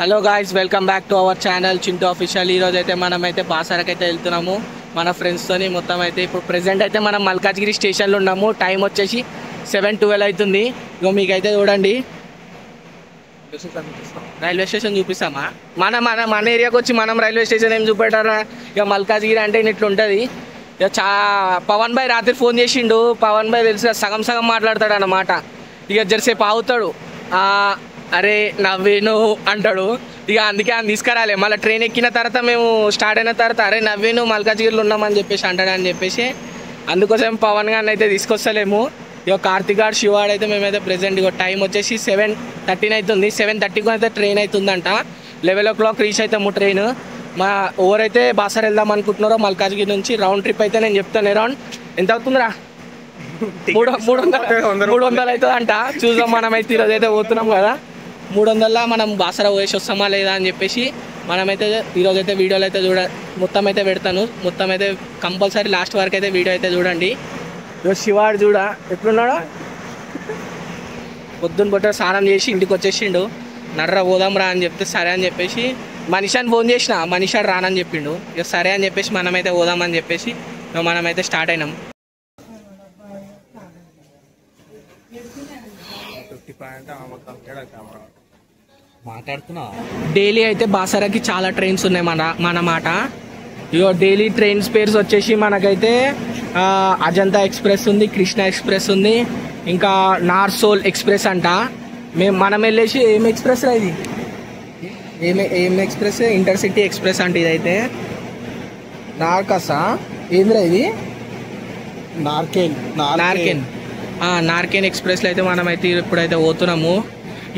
Hello guys, welcome back to our channel Chintu official. ఈరోజు అయితే మనమైతే బాసరకు అయితే వెళ్తున్నాము మన ఫ్రెండ్స్తోని. మొత్తం అయితే ఇప్పుడు ప్రెజెంట్ అయితే మనం మల్కాజ్గిరి స్టేషన్లో ఉన్నాము. టైం వచ్చేసి 7:12 అవుతుంది. ఇగో మీకైతే చూడండి, రైల్వే స్టేషన్ చూపిస్తామా? మన ఏరియాకి వచ్చి మనం రైల్వే స్టేషన్ ఏం చూపెట్టారా? ఇక మల్కాజ్గిరి అంటే ఇట్లా ఉంటుంది. ఇక పవన్ భాయ్ రాత్రి ఫోన్ చేసిండు. పవన్ భాయ్ తెలిసి సగం సగం మాట్లాడతాడు అన్నమాట. ఇక జరసేపు ఆగుతాడు, అరే నవ్వేను అంటాడు. ఇక అందుకే ఆయన తీసుకురాలే. మళ్ళీ ట్రైన్ ఎక్కిన తర్వాత మేము స్టార్ట్ అయిన తర్వాత అరే నవ్వేను మల్కాజ్గిరిలో ఉన్నామని చెప్పేసి అంటాడని చెప్పేసి అందుకోసం పవన్ గారిని అయితే తీసుకొస్తలేము. ఇక కార్తిక్ గారు శివాడు అయితే మేమైతే ప్రెజెంట్ ఇక టైం వచ్చేసి 7:13 అవుతుంది. 7:30కు అయితే ట్రైన్ అవుతుందంట. 11 o'clock రీచ్ అవుతాము ట్రైన్. మా ఎవరైతే బాసర్ వెళ్దాం అనుకుంటున్నారో మల్కాజ్గిరి నుంచి రౌండ్ ట్రిప్ అయితే నేను చెప్తాను. అరౌండ్ ఎంత అవుతుందిరా? 300 అవుతుంది అంట. చూద్దాం, మనం అయితే ఈరోజు అయితే పోతున్నాం కదా. 300 మనం బాసర పోయేసి వస్తామా లేదా అని చెప్పేసి మనమైతే ఈరోజైతే వీడియోలు అయితే మొత్తం అయితే పెడతాను. మొత్తం అయితే కంపల్సరీ లాస్ట్ వరకు అయితే వీడియో అయితే చూడండి. శివాడు చూడ ఎట్లున్నాడో, పొద్దున్న పొట్ట స్నానం చేసి ఇంటికి వచ్చేసిండు. నర్ర పోదాం రా అని చెప్తే సరే అని చెప్పేసి మనిషాని ఫోన్ చేసిన, మనిషాడు రానని చెప్పిండు. ఇక సరే అని చెప్పేసి మనమైతే పోదామని చెప్పేసి మనమైతే స్టార్ట్ అయినాం. మాట్లాడుతున్నా డైలీ అయితే బాసరాకి చాలా ట్రైన్స్ ఉన్నాయి మన మాట. ఇగో డైలీ ట్రైన్స్ పేర్స్ వచ్చేసి మనకైతే అజంతా ఎక్స్ప్రెస్ ఉంది, కృష్ణ ఎక్స్ప్రెస్ ఉంది, ఇంకా నార్సోల్ ఎక్స్ప్రెస్ అంట. మనం వెళ్ళేసి ఏం ఎక్స్ప్రెస్ రా ఇది? ఏం ఎక్స్ప్రెస్? ఇంటర్సిటీ ఎక్స్ప్రెస్ అంటే ఇదైతే నార్కసా ఏంద్రా ఇది? నార్కెన్ ఎక్స్ప్రెస్లో అయితే మనమైతే ఇప్పుడైతే పోతున్నాము.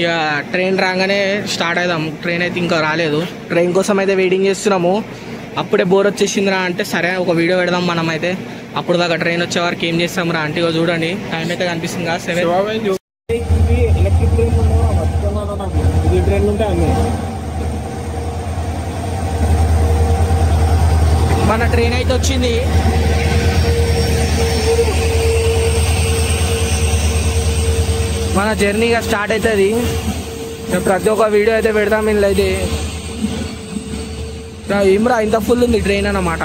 ఇక ట్రైన్ రాగానే స్టార్ట్ అవుదాం. ట్రైన్ అయితే ఇంకా రాలేదు. ట్రైన్ కోసం అయితే వెయిటింగ్ చేస్తున్నాము. అప్పుడే బోర్ వచ్చేసిందిరా అంటే సరే ఒక వీడియో పెడదాం మనమైతే. అప్పుడు దాకా ట్రైన్ వచ్చే వరకు ఏం చేస్తాం రా అంటే ఇక చూడండి టైం అయితే కనిపిస్తుంది కదా 7. మన ట్రైన్ అయితే వచ్చింది. మన జర్నీగా స్టార్ట్ అవుతుంది. ప్రతి ఒక్క వీడియో అయితే పెడతాం. ఇందులో అయితే ఏమ్రా ఇంత ఫుల్ ఉంది ట్రైన్ అన్నమాట.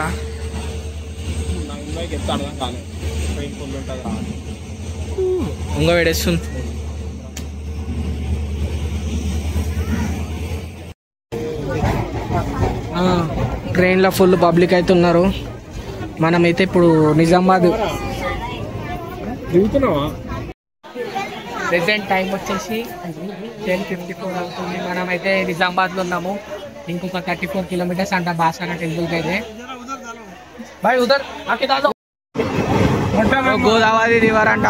ఇంకా వేడేస్తుంది. ట్రైన్లో ఫుల్ పబ్లిక్ అయితే ఉన్నారు. మనమైతే ఇప్పుడు నిజామాబాద్ ప్రెసెంట్ టైం వచ్చేసి 10:54 అవుతుంది. మనమైతే నిజామాబాద్లో ఉన్నాము. ఇంకొక 34 kilometers అంట బాసర టెంపుల్కి అయితే. బాయ్ ఉదర్ గోదావరి రివర్ అంట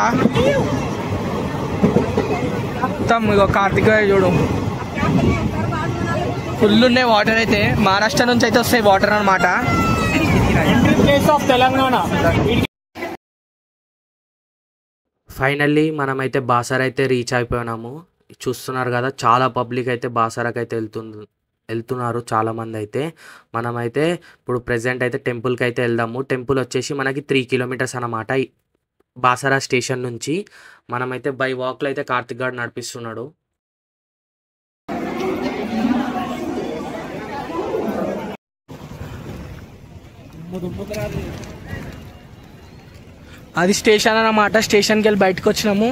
మొత్తం. ఇగో కార్తిక్ చూడు ఫుల్ ఉన్నాయి వాటర్ అయితే. మహారాష్ట్ర నుంచి అయితే వస్తాయి వాటర్ అన్నమాట. ఫైనల్లీ మనమైతే బాసర అయితే రీచ్ అయిపోయినాము. చూస్తున్నారు కదా, చాలా పబ్లిక్ అయితే బాసరకు అయితే వెళ్తున్నారు చాలామంది అయితే. మనమైతే ఇప్పుడు ప్రెజెంట్ అయితే టెంపుల్కి అయితే వెళ్దాము. టెంపుల్ వచ్చేసి మనకి 3 kilometers అన్నమాట బాసర స్టేషన్ నుంచి. మనమైతే బై వాక్లో అయితే కార్తిక్ గారు నడిపిస్తున్నాడు. అది స్టేషన్ అన్నమాట. స్టేషన్కి వెళ్ళి బయటకు వచ్చినాము.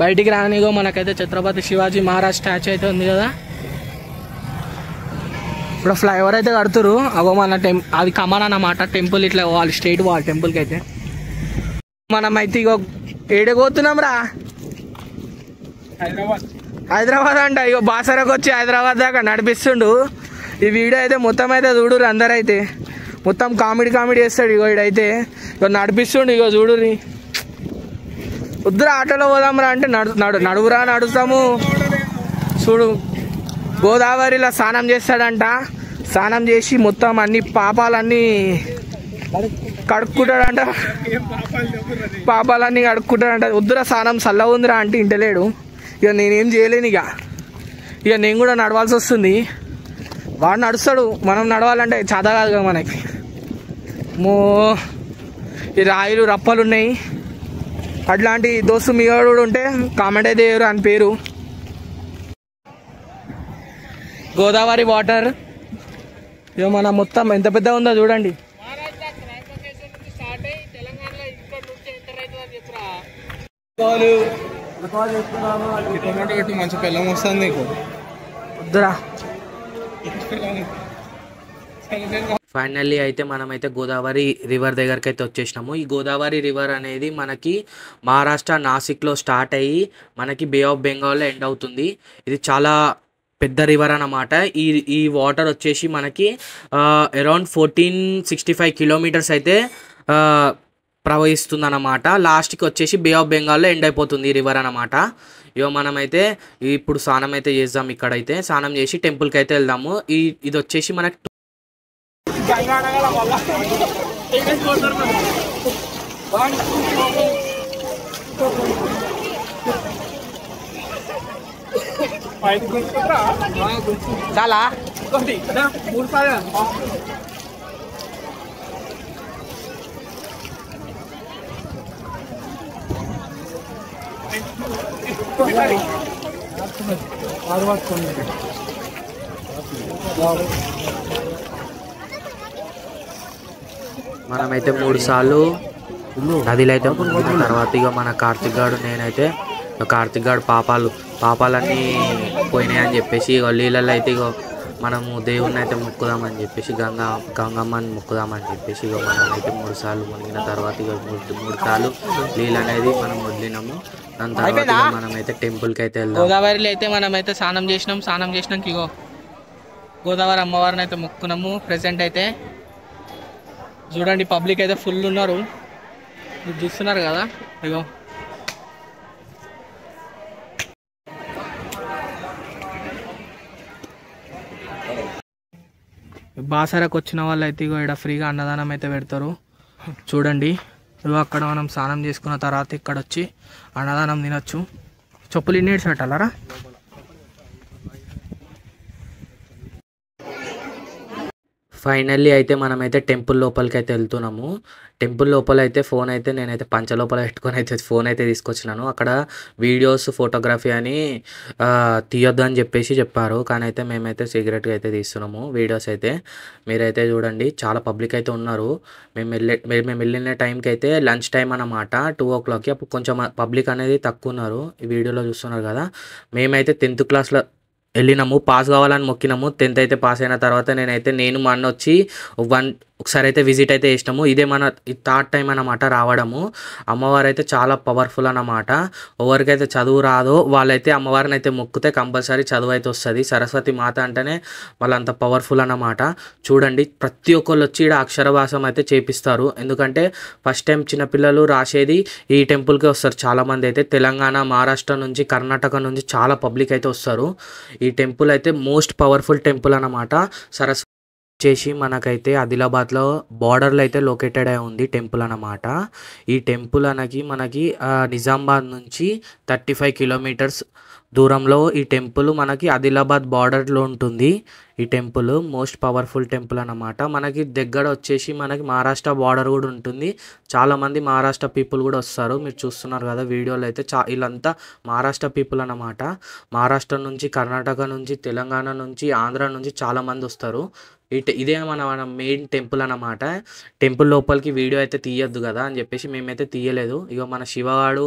బయటికి రానిగో మనకైతే ఛత్రపతి శివాజీ మహారాజ్ స్టాచ్యూ అయితే ఉంది కదా. ఇప్పుడు ఫ్లైఓవర్ అయితే కడుతురు. అగో మన అది కమాన్ అన్నమాట. టెంపుల్ ఇట్లా వాళ్ళు స్ట్రైట్ పోవాలి టెంపుల్కి అయితే. మనమైతే ఇగో ఏడగోతున్నాం రా, హైదరాబాద్ అంట. ఇగో బాసరకు వచ్చి హైదరాబాద్ దాకా నడిపిస్తుండు. ఈ వీడియో అయితే మొత్తం అయితే చూడురు అందరైతే. మొత్తం కామెడీ చేస్తాడు. ఇగో ఇడైతే ఇగో నడిపిస్తుండు. ఇగో చూడురి. వద్దురా ఆటోలో పోదాంరా అంటే నడువురా నడుస్తాము. చూడు గోదావరిలో స్నానం చేస్తాడంట. స్నానం చేసి మొత్తం అన్ని పాపాలన్నీ కడుక్కుంటాడంట. పాపాలన్నీ కడుక్కుంటాడంట. వద్దురా స్నానం చల్లగా ఉందిరా అంటే ఇంటలేడు. ఇక నేనేం చేయలేను. ఇక నేను కూడా నడవాల్సి వస్తుంది. వాడు నడుస్తాడు, మనం నడవాలంటే చాదా కాదు కదా మనకి. ఈ రాయిలు రప్పలు ఉన్నాయి. అట్లాంటి దోస్తు మీవాడు ఉంటే కామెంట్ అయితే చేయరు అని పేరు. గోదావరి వాటర్. ఇక మన మొత్తం ఎంత పెద్ద ఉందో చూడండి. మంచి పిల్లం వస్తుంది నీకు. ఫైనల్లీ అయితే మనమైతే గోదావరి రివర్ దగ్గరికి అయితే వచ్చేసినాము. ఈ గోదావరి రివర్ అనేది మనకి మహారాష్ట్ర నాసిక్లో స్టార్ట్ అయ్యి మనకి బే ఆఫ్ బెంగాల్లో ఎండ్ అవుతుంది. ఇది చాలా పెద్ద రివర్ అన్నమాట. ఈ వాటర్ వచ్చేసి మనకి అరౌండ్ 1465 కిలోమీటర్స్ అయితే ప్రవహిస్తుంది అన్నమాట. లాస్ట్కి వచ్చేసి బే ఆఫ్ బెంగాల్లో ఎండ్ అయిపోతుంది ఈ రివర్ అన్నమాట. ఇక మనమైతే ఇప్పుడు స్నానం అయితే చేద్దాం. ఇక్కడైతే స్నానం చేసి టెంపుల్కి అయితే వెళ్దాము. ఇది వచ్చేసి మనకి చాలా మనమైతే 3 సార్లు నదిలో అయితే మునిగిన తర్వాత ఇక మన కార్తిక్ గారు నేనైతే కార్తిక్ గారు పాపాలన్నీ పోయినాయి అని చెప్పేసి ఇక నీళ్ళల్లో అయితే ఇక మనము దేవుణ్ణి అయితే మొక్కుదామని చెప్పేసి గంగమ్మని మొక్కుదామని చెప్పేసి ఇక మనమైతే 3 సార్లు మునిగిన తర్వాత ఇక 3 సార్లు నీళ్ళు అనేది మనం వదిలినాము. దాని తర్వాత మనమైతే టెంపుల్కి అయితే వెళ్దాం. గోదావరిలో అయితే మనమైతే స్నానం చేసినాక ఇగో గోదావరి అమ్మవారిని అయితే మొక్కున్నాము. ప్రెసెంట్ అయితే చూడండి పబ్లిక్ అయితే ఫుల్ ఉన్నారు, మీరు చూస్తున్నారు కదా. ఇగో బాసరకు వచ్చిన వాళ్ళు అయితే ఇగో ఇక్కడ ఫ్రీగా అన్నదానం అయితే పెడతారు చూడండి. ఇగో అక్కడ మనం స్నానం చేసుకున్న తర్వాత ఇక్కడ వచ్చి అన్నదానం తినచ్చు. చెప్పులు ఇన్ని ఏడ్చి పెట్టాలరా. ఫైనల్లీ అయితే మనమైతే టెంపుల్ లోపలికి అయితే వెళ్తున్నాము. టెంపుల్ లోపల అయితే ఫోన్ అయితే నేనైతే పంచ లోపల పెట్టుకొని అయితే ఫోన్ అయితే తీసుకొచ్చినాను. అక్కడ వీడియోస్ ఫోటోగ్రఫీ అని తీయొద్దు అని చెప్పేసి చెప్పారు, కానీ అయితే మేమైతే సిగరెట్గా అయితే తీస్తున్నాము వీడియోస్ అయితే. మీరైతే చూడండి చాలా పబ్లిక్ అయితే ఉన్నారు. మేము వెళ్ళిన టైంకి అయితే లంచ్ టైం అన్నమాట 2 o'clock. అప్పుడు కొంచెం పబ్లిక్ అనేది తక్కువ ఉన్నారు. ఈ వీడియోలో చూస్తున్నారు కదా. మేమైతే 10th క్లాస్లో వెళ్ళినాము, పాస్ కావాలని మొక్కినాము. 10th అయితే పాస్ అయిన తర్వాత నేను మా అన్న వచ్చి ఒకసారి అయితే విజిట్ అయితే చేసినాము. ఇదే మన 3rd టైం అన్నమాట రావడము. అమ్మవారు అయితే చాలా పవర్ఫుల్ అన్నమాట. ఎవరికైతే చదువు రాదో వాళ్ళైతే అమ్మవారిని అయితే మొక్కితే కంపల్సరీ చదువు అయితే వస్తుంది. సరస్వతి మాత అంటేనే వాళ్ళంత పవర్ఫుల్ అన్నమాట. చూడండి ప్రతి ఒక్కళ్ళు వచ్చి ఇక్కడ అక్షరభాసం అయితే చేపిస్తారు. ఎందుకంటే ఫస్ట్ టైం చిన్నపిల్లలు రాసేది ఈ టెంపుల్కి వస్తారు చాలామంది. అయితే తెలంగాణ, మహారాష్ట్ర నుంచి, కర్ణాటక నుంచి చాలా పబ్లిక్ అయితే వస్తారు. ఈ టెంపుల్ అయితే మోస్ట్ పవర్ఫుల్ టెంపుల్ అన్నమాట. సరస్వతి వచ్చేసి మనకైతే ఆదిలాబాద్లో బార్డర్లో అయితే లొకేటెడ్ అయి ఉంది టెంపుల్ అన్నమాట. ఈ టెంపుల్ మనకి నిజామాబాద్ నుంచి 35 కిలోమీటర్స్ దూరంలో ఈ టెంపుల్ మనకి ఆదిలాబాద్ బార్డర్లో ఉంటుంది. ఈ టెంపుల్ మోస్ట్ పవర్ఫుల్ టెంపుల్ అన్నమాట. మనకి దగ్గర వచ్చేసి మనకి మహారాష్ట్ర బార్డర్ కూడా ఉంటుంది. చాలామంది మహారాష్ట్ర పీపుల్ కూడా వస్తారు. మీరు చూస్తున్నారు కదా వీడియోలో అయితే వీళ్ళంతా మహారాష్ట్ర పీపుల్ అన్నమాట. మహారాష్ట్ర నుంచి, కర్ణాటక నుంచి, తెలంగాణ నుంచి, ఆంధ్ర నుంచి చాలామంది వస్తారు. ఇదే మన మెయిన్ టెంపుల్ అన్నమాట. టెంపుల్ లోపలికి వీడియో అయితే తీయొద్దు కదా అని చెప్పేసి మేమైతే తీయలేదు. ఇక మన శివగాడు,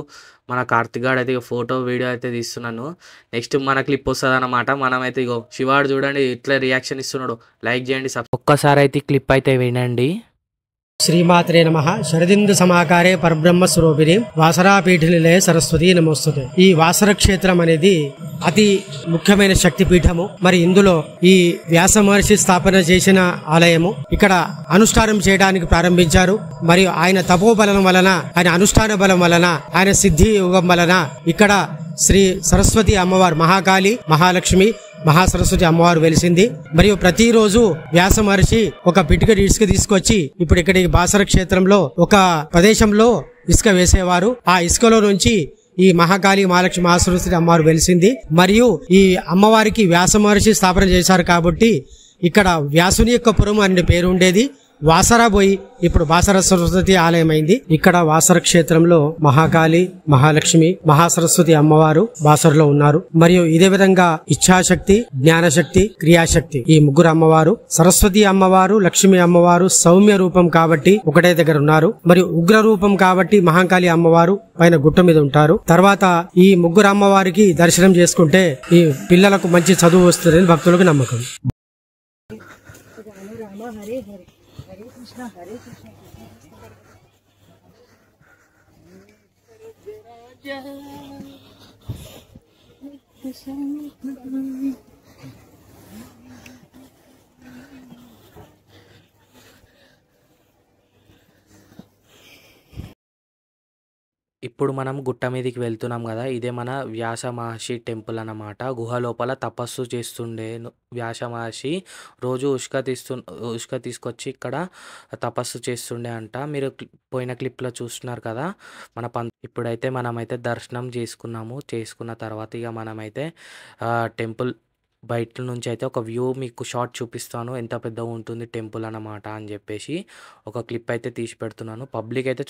మన కార్తిక్ గాడు అయితే ఇక ఫోటో వీడియో అయితే తీస్తున్నాను. నెక్స్ట్ మన క్లిప్ వస్తుంది అన్నమాట. మనమైతే ఇగో శివాడు చూడండి ఇట్లా రియాక్షన్ ఇస్తున్నాడు. లైక్ చేయండి, ఒక్కసారి అయితే క్లిప్ అయితే వినండి. శ్రీమాత్రే నమః. శరదిందు సమాకారే పరబ్రహ్మ స్వరూపిణి వాసరాపీఠినిలే సరస్వతి నమోస్తుతే. ఈ వాసర క్షేత్రం అనేది అతి ముఖ్యమైన శక్తి పీఠము. మరి ఇందులో ఈ వ్యాస మహర్షి స్థాపన చేసిన ఆలయము. ఇక్కడ అనుష్ఠానం చేయడానికి ప్రారంభించారు. మరియు ఆయన తపోబలం వలన, ఆయన అనుష్ఠాన బలం వలన, ఆయన సిద్ధి యోగం వలన ఇక్కడ శ్రీ సరస్వతి అమ్మవారు, మహాకాళి, మహాలక్ష్మి, మహాసరస్వతి అమ్మవారు వెలిసింది. మరియు ప్రతిరోజు వ్యాస మహర్షి ఒక పిటికెట్ ఇసుక తీసుకొచ్చి ఇప్పుడు ఇక్కడ ఈ బాసర క్షేత్రంలో ఒక ప్రదేశంలో ఇసుక వేసేవారు. ఆ ఇసుకలో నుంచి ఈ మహాకాళి, మహాలక్ష్మి, మహాసరస్వతి అమ్మవారు వెలిసింది. మరియు ఈ అమ్మవారికి వ్యాస మహర్షి స్థాపన చేశారు కాబట్టి ఇక్కడ వ్యాసుని యొక్క పురం అనే పేరు ఉండేది. వాసర పోయి ఇప్పుడు బాసర సరస్వతి ఆలయం అయింది. ఇక్కడ వాసర క్షేత్రంలో మహాకాళి, మహాలక్ష్మి, మహాసరస్వతి అమ్మవారు బాసరలో ఉన్నారు. మరియు ఇదే విధంగా ఇచ్ఛాశక్తి, జ్ఞానశక్తి, క్రియాశక్తి ఈ ముగ్గురు అమ్మవారు, సరస్వతి అమ్మవారు, లక్ష్మి అమ్మవారు సౌమ్య రూపం కాబట్టి ఒకటే దగ్గర ఉన్నారు. మరియు ఉగ్ర రూపం కాబట్టి మహాకాళి అమ్మవారు పైన గుట్ట మీద ఉంటారు. తర్వాత ఈ ముగ్గురు అమ్మవారికి దర్శనం చేసుకుంటే ఈ పిల్లలకు మంచి చదువు వస్తుందని భక్తులకు నమ్మకం. ఇప్పుడు మనం గుట్ట మీదకి వెళ్తున్నాం కదా, ఇదే మన వ్యాస మహర్షి టెంపుల్ అన్నమాట. గుహ లోపల తపస్సు చేస్తుండే వ్యాస మహర్షి రోజు ఉష్క తీసుకొచ్చి ఇక్కడ తపస్సు చేస్తుండే అంట. మీరు పోయిన క్లిప్లో చూస్తున్నారు కదా మన ఇప్పుడైతే మనమైతే దర్శనం చేసుకున్న తర్వాత ఇక మనమైతే టెంపుల్ బయట నుంచి అయితే ఒక వ్యూ మీకు షార్ట్ చూపిస్తాను, ఎంత పెద్దగా ఉంటుంది టెంపుల్ అన్నమాట అని చెప్పేసి ఒక క్లిప్ అయితే తీసి పెడుతున్నాను. పబ్లిక్ అయితే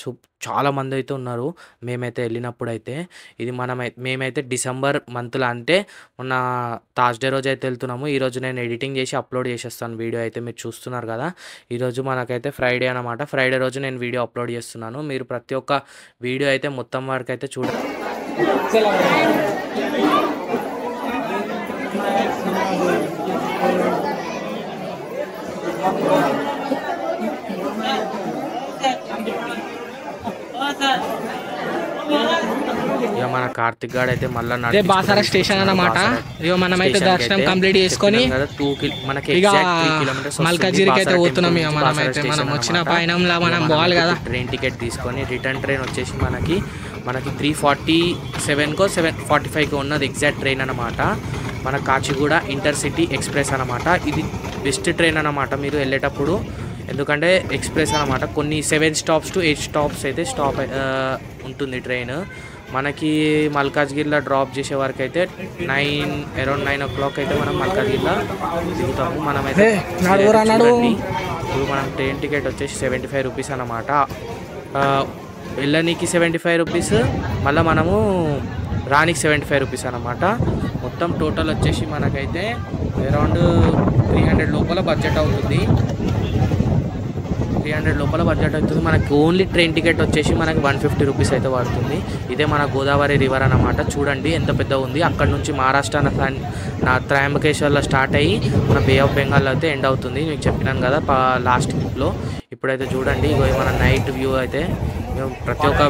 చాలా మంది అయితే ఉన్నారు మేమైతే వెళ్ళినప్పుడు అయితే. ఇది మేమైతే డిసెంబర్ మంత్లో, అంటే మొన్న థర్స్డే రోజు అయితే వెళ్తున్నాము. ఈరోజు నేను ఎడిటింగ్ చేసి అప్లోడ్ చేసేస్తాను వీడియో అయితే, మీరు చూస్తున్నారు కదా. ఈరోజు మనకైతే ఫ్రైడే అనమాట. ఫ్రైడే రోజు నేను వీడియో అప్లోడ్ చేస్తున్నాను. మీరు ప్రతి ఒక్క వీడియో అయితే మొత్తం వరకు అయితే చూడండి. ఇక మన కార్తిక్ గాడు అయితే మళ్ళీ బాసర స్టేషన్ అన్నమాట. ఇక మనమైతే దర్శనం కంప్లీట్ చేసుకొని ఇక మల్కాజిరికి అయితే పోతున్నాం. ఇక మనమైతే మనం వచ్చిన పయనంలో మనం పోవాలి కదా. ట్రైన్ టికెట్ తీసుకొని రిటర్న్ ట్రైన్ వచ్చేసి మనకి 3:47కో 7:45కో ఉన్నది ఎగ్జాక్ట్ ట్రైన్ అనమాట. మన కాచిగూడ ఇంటర్సిటీ ఎక్స్ప్రెస్ అనమాట. ఇది బెస్ట్ ట్రైన్ అనమాట మీరు వెళ్ళేటప్పుడు, ఎందుకంటే ఎక్స్ప్రెస్ అనమాట. కొన్ని 7 stops to 8 stops అయితే ఉంటుంది ట్రైన్. మనకి మల్కాజ్గిరిలో డ్రాప్ చేసే వరకు అయితే అరౌండ్ 9 o'clock అయితే మనం మల్కాజ్గిరిలో దిగుతాము. మనమైతే ఇప్పుడు మనం ట్రైన్ టికెట్ వచ్చేసి 75 రూపీస్ అనమాట. వెళ్ళనీకి 75 రూపీస్, మళ్ళీ మనము రానికి 75 రూపీస్ అనమాట. మొత్తం టోటల్ వచ్చేసి మనకైతే అరౌండ్ 300 లోపల బడ్జెట్ అవుతుంది. 300 లోపల బడ్జెట్ అవుతుంది. మనకి ఓన్లీ ట్రైన్ టికెట్ వచ్చేసి మనకి 150 రూపీస్ అయితే పడుతుంది. ఇదే మన గోదావరి రివర్ అనమాట. చూడండి ఎంత పెద్దగా ఉంది. అక్కడ నుంచి మహారాష్ట్ర త్రయంబకేశ్వర్లో స్టార్ట్ అయ్యి మన బే ఆఫ్ బెంగాల్లో అయితే ఎండ్ అవుతుంది. మీకు చెప్పినాను కదా లాస్ట్ క్లిప్లో. ఇప్పుడైతే చూడండి ఇగో మన నైట్ వ్యూ అయితే ప్రతి ఒక్క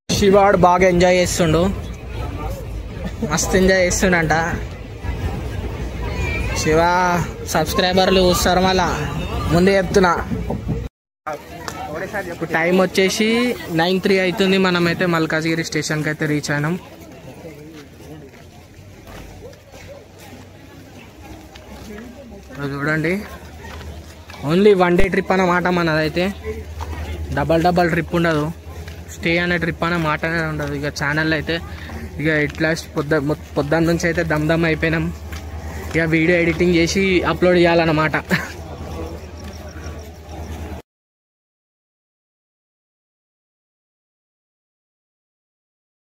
శివాడు బాగా ఎంజాయ్ చేస్తుండు, మస్తు ఎంజాయ్ చేస్తుండంట. శివ సబ్స్క్రైబర్లు చూస్తారు మళ్ళా, ముందే చెప్తున్నా. ఇప్పుడు టైం వచ్చేసి 9:03 అవుతుంది. మనమైతే మల్కాజ్గిరి స్టేషన్కి అయితే రీచ్ అయినాం. చూడండి ఓన్లీ 1 day ట్రిప్ అన్నమాట మనదైతే. డబల్ ట్రిప్ ఉండదు, స్టే అనే ట్రిప్ అనే మాటనే ఉండదు. ఇక ఛానల్ అయితే ఇక ఇట్లా పొద్దున్న నుంచి అయితే దమ్ అయిపోయినాం. ఇక వీడియో ఎడిటింగ్ చేసి అప్లోడ్ చేయాలన్నమాట.